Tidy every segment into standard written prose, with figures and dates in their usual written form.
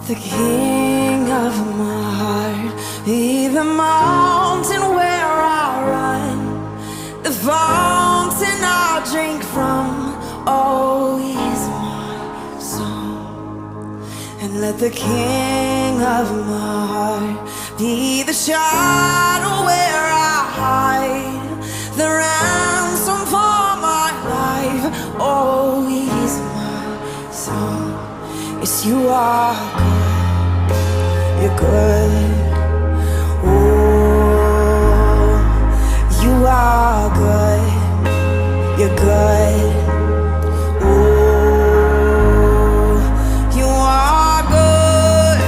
The king of my heart, be the mountain where I run, the fountain I drink from. Oh, he's my song. And let the king of my heart be the shadow where I hide, the ransom for my life. Oh, he's my song. Yes, you are good, you're good. Oh, you are good, you're good. Oh, you are good,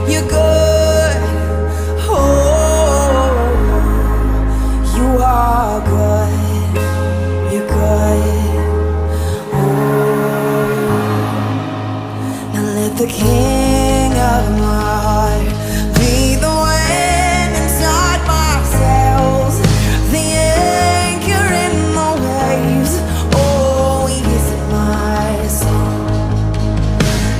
you're good. Oh, you are good, you're good. The king of my heart be the wind inside my sails, the anchor in the waves. Oh, he's my song.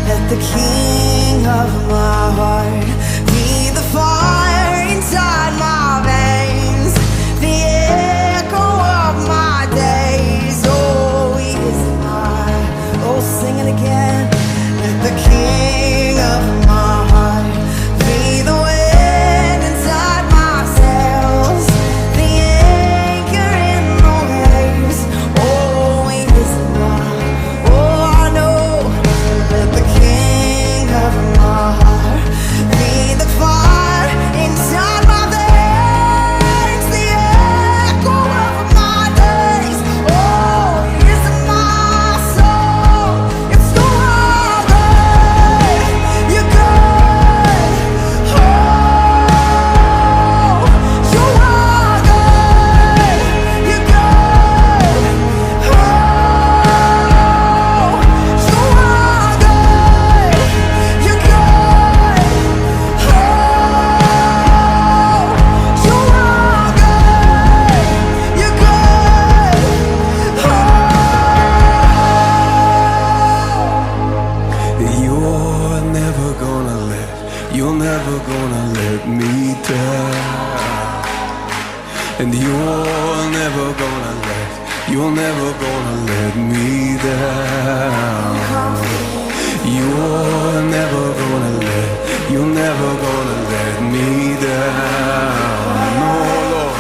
Let the king of my heart be the fire inside my veins, the echo of my days. Oh, he's my, oh, sing it again. The king of my heart be the wind inside my sails, the anchor in the waves. Oh, he is mine. Oh, I know that the king of my heart be the fire inside my veins, the echo of my days. Oh, he is my soul. It's the and you're never gonna let me down. You're never gonna let me down. No, Lord,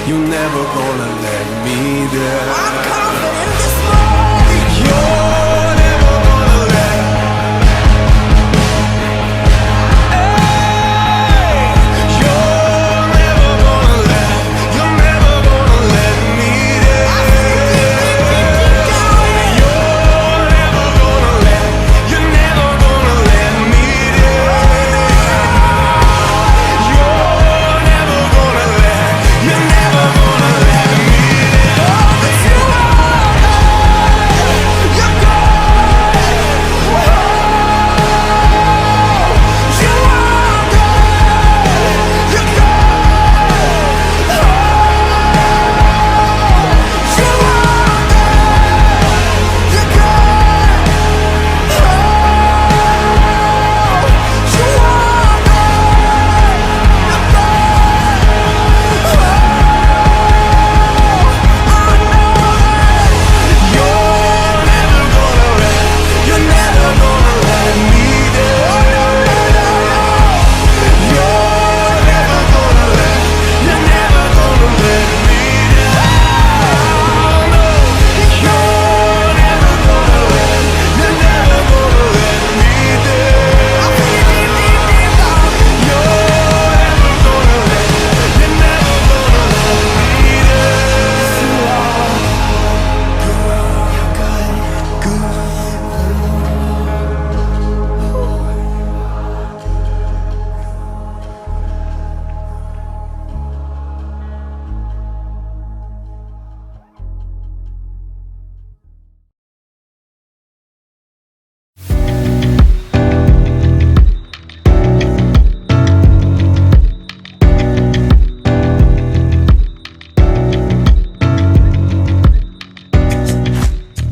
you're never gonna let me down. I'm confident this morning. You're never gonna let.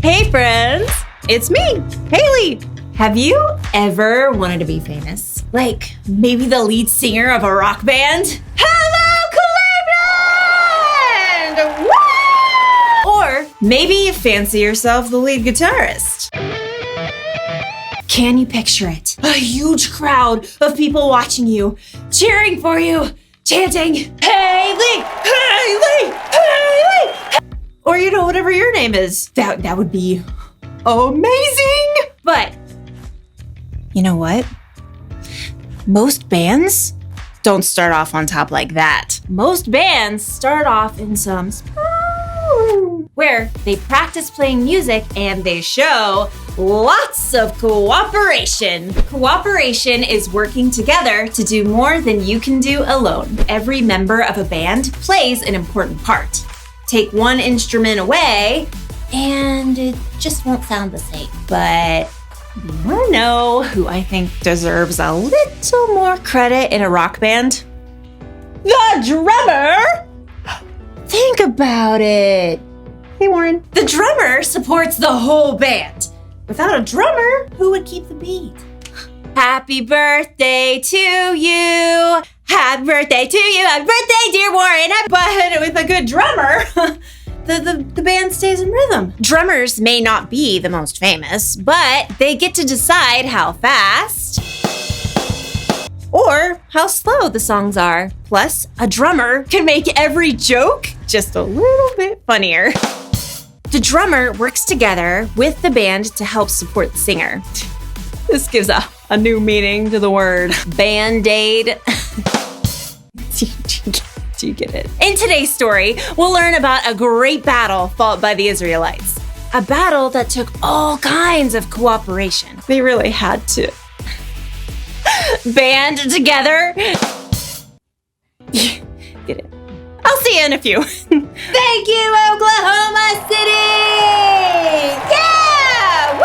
Hey friends, it's me, Haley. Have you ever wanted to be famous? Like maybe the lead singer of a rock band? Hello, Cleveland! Woo! Or maybe you fancy yourself the lead guitarist. Can you picture it? A huge crowd of people watching you, cheering for you, chanting, Haley, Haley, Haley! Or, whatever your name is. That would be amazing! But, you know what? Most bands don't start off on top like that. Most bands start off in some where they practice playing music and they show lots of cooperation. Cooperation is working together to do more than you can do alone. Every member of a band plays an important part. Take one instrument away and it just won't sound the same. But you want to know who I think deserves a little more credit in a rock band? The drummer! Think about it. Hey, Warren. The drummer supports the whole band. Without a drummer, who would keep the beat? Happy birthday to you. Happy birthday to you. Happy birthday, dear Warren. But with a good drummer, the band stays in rhythm. Drummers may not be the most famous, but they get to decide how fast or how slow the songs are. Plus, a drummer can make every joke just a little bit funnier. The drummer works together with the band to help support the singer. This gives a new meaning to the word Band-Aid. Do you get it? In today's story, we'll learn about a great battle fought by the Israelites. A battle that took all kinds of cooperation. They really had to band together. Get it? I'll see you in a few. Thank you, Oklahoma City! Yeah!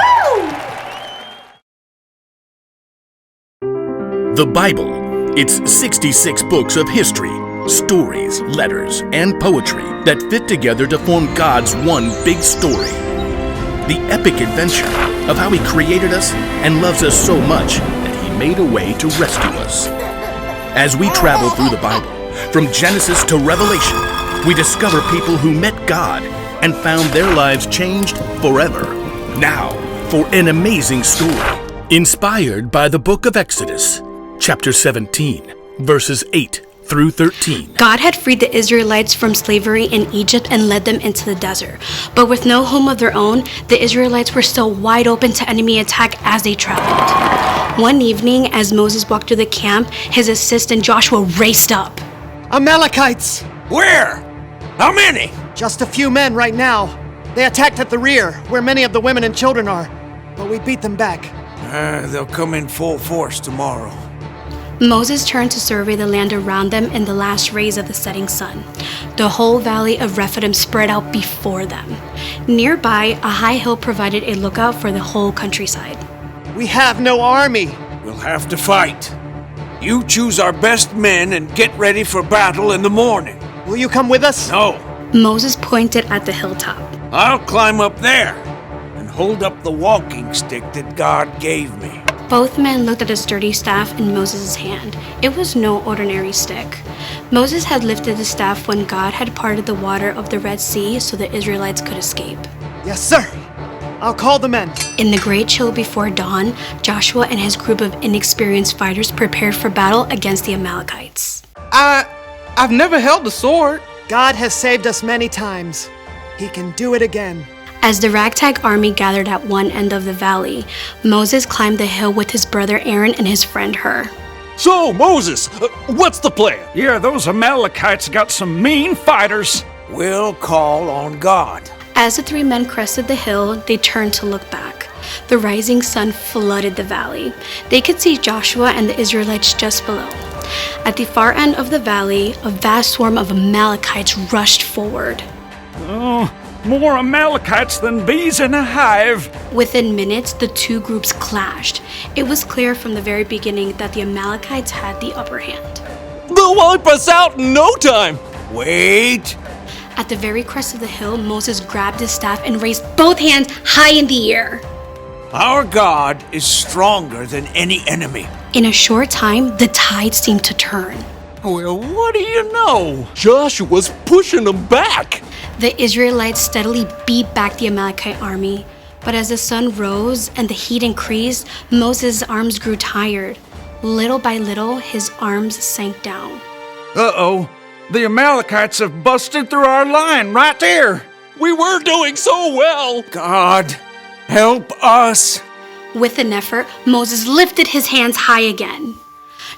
Woo! The Bible. It's 66 books of history, stories, letters, and poetry that fit together to form God's one big story. The epic adventure of how He created us and loves us so much that He made a way to rescue us. As we travel through the Bible, from Genesis to Revelation, we discover people who met God and found their lives changed forever. Now, for an amazing story, inspired by the book of Exodus, chapter 17, verses 8 through 13. God had freed the Israelites from slavery in Egypt and led them into the desert. But with no home of their own, the Israelites were still wide open to enemy attack as they traveled. One evening, as Moses walked through the camp, his assistant Joshua raced up. Amalekites! Where? How many? Just a few men right now. They attacked at the rear, where many of the women and children are. But we beat them back. They'll come in full force tomorrow. Moses turned to survey the land around them in the last rays of the setting sun. The whole valley of Rephidim spread out before them. Nearby, a high hill provided a lookout for the whole countryside. We have no army. We'll have to fight. You choose our best men and get ready for battle in the morning. Will you come with us? No, Moses pointed at the hilltop. I'll climb up there and hold up the walking stick that God gave me. Both men looked at the sturdy staff in Moses' hand. It was no ordinary stick. Moses had lifted the staff when God had parted the water of the Red Sea so the Israelites could escape. Yes, sir. I'll call the men. In the great chill before dawn, Joshua and his group of inexperienced fighters prepared for battle against the Amalekites. I've never held a sword. God has saved us many times. He can do it again. As the ragtag army gathered at one end of the valley, Moses climbed the hill with his brother Aaron and his friend Hur. So, Moses, what's the plan? Yeah, those Amalekites got some mean fighters. We'll call on God. As the three men crested the hill, they turned to look back. The rising sun flooded the valley. They could see Joshua and the Israelites just below. At the far end of the valley, a vast swarm of Amalekites rushed forward. Oh, more Amalekites than bees in a hive. Within minutes, the two groups clashed. It was clear from the very beginning that the Amalekites had the upper hand. They'll wipe us out in no time. Wait. At the very crest of the hill, Moses grabbed his staff and raised both hands high in the air. Our God is stronger than any enemy. In a short time, the tide seemed to turn. Well, what do you know? Joshua's pushing them back. The Israelites steadily beat back the Amalekite army. But as the sun rose and the heat increased, Moses' arms grew tired. Little by little, his arms sank down. Uh-oh. The Amalekites have busted through our line right there. We were doing so well. God, help us. With an effort, Moses lifted his hands high again.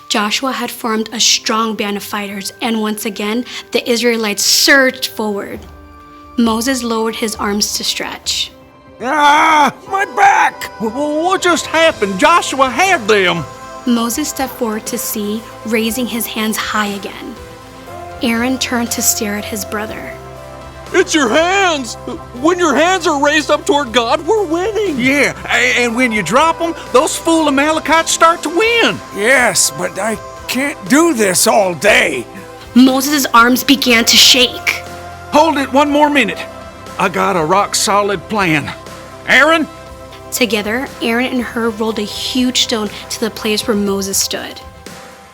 Joshua had formed a strong band of fighters, and once again, the Israelites surged forward. Moses lowered his arms to stretch. Ah, my back! What just happened? Joshua had them. Moses stepped forward to see, raising his hands high again. Aaron turned to stare at his brother. It's your hands. When your hands are raised up toward God, we're winning. Yeah, and when you drop them, those fool Amalekites start to win. Yes, but I can't do this all day. Moses' arms began to shake. Hold it one more minute. I got a rock-solid plan. Aaron? Together, Aaron and Hur rolled a huge stone to the place where Moses stood.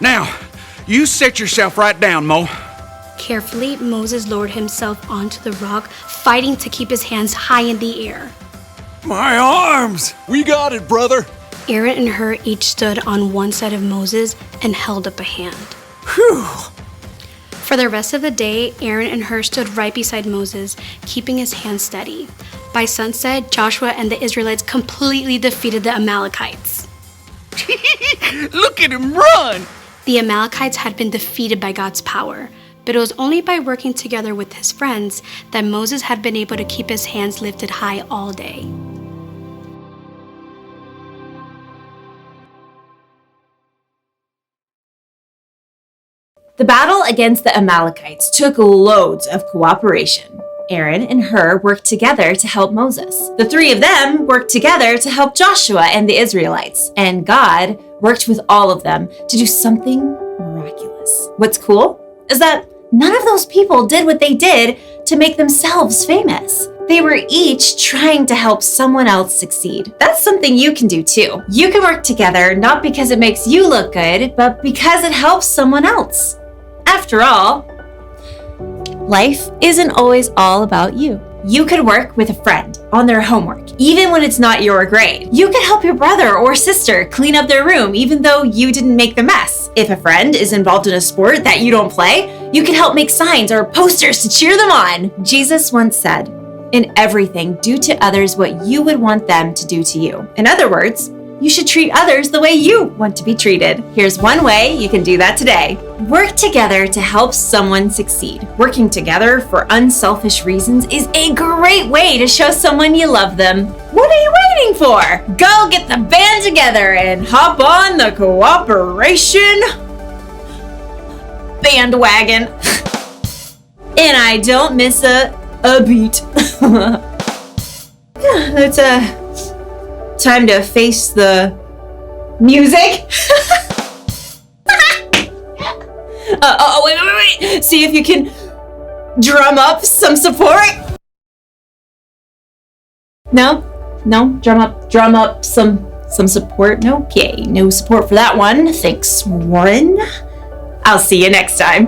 Now, you set yourself right down, Mo. Carefully, Moses lowered himself onto the rock, fighting to keep his hands high in the air. My arms! We got it, brother. Aaron and Hur each stood on one side of Moses and held up a hand. Whew! For the rest of the day, Aaron and Hur stood right beside Moses, keeping his hands steady. By sunset, Joshua and the Israelites completely defeated the Amalekites. Look at him run! The Amalekites had been defeated by God's power, but it was only by working together with his friends that Moses had been able to keep his hands lifted high all day. The battle against the Amalekites took loads of cooperation. Aaron and Hur worked together to help Moses. The three of them worked together to help Joshua and the Israelites. And God worked with all of them to do something miraculous. What's cool is that none of those people did what they did to make themselves famous. They were each trying to help someone else succeed. That's something you can do too. You can work together not because it makes you look good, but because it helps someone else. After all, life isn't always all about you. You could work with a friend on their homework, even when it's not your grade. You could help your brother or sister clean up their room, even though you didn't make the mess. If a friend is involved in a sport that you don't play, you can help make signs or posters to cheer them on. Jesus once said, "In everything, do to others what you would want them to do to you." In other words, you should treat others the way you want to be treated. Here's one way you can do that today. Work together to help someone succeed. Working together for unselfish reasons is a great way to show someone you love them. What are you waiting for? Go get the band together and hop on the cooperation bandwagon. And I don't miss a beat. It's time to face the music. Wait. See if you can drum up some support. No, drum up some support. No, okay, no support for that one. Thanks, Warren. I'll see you next time.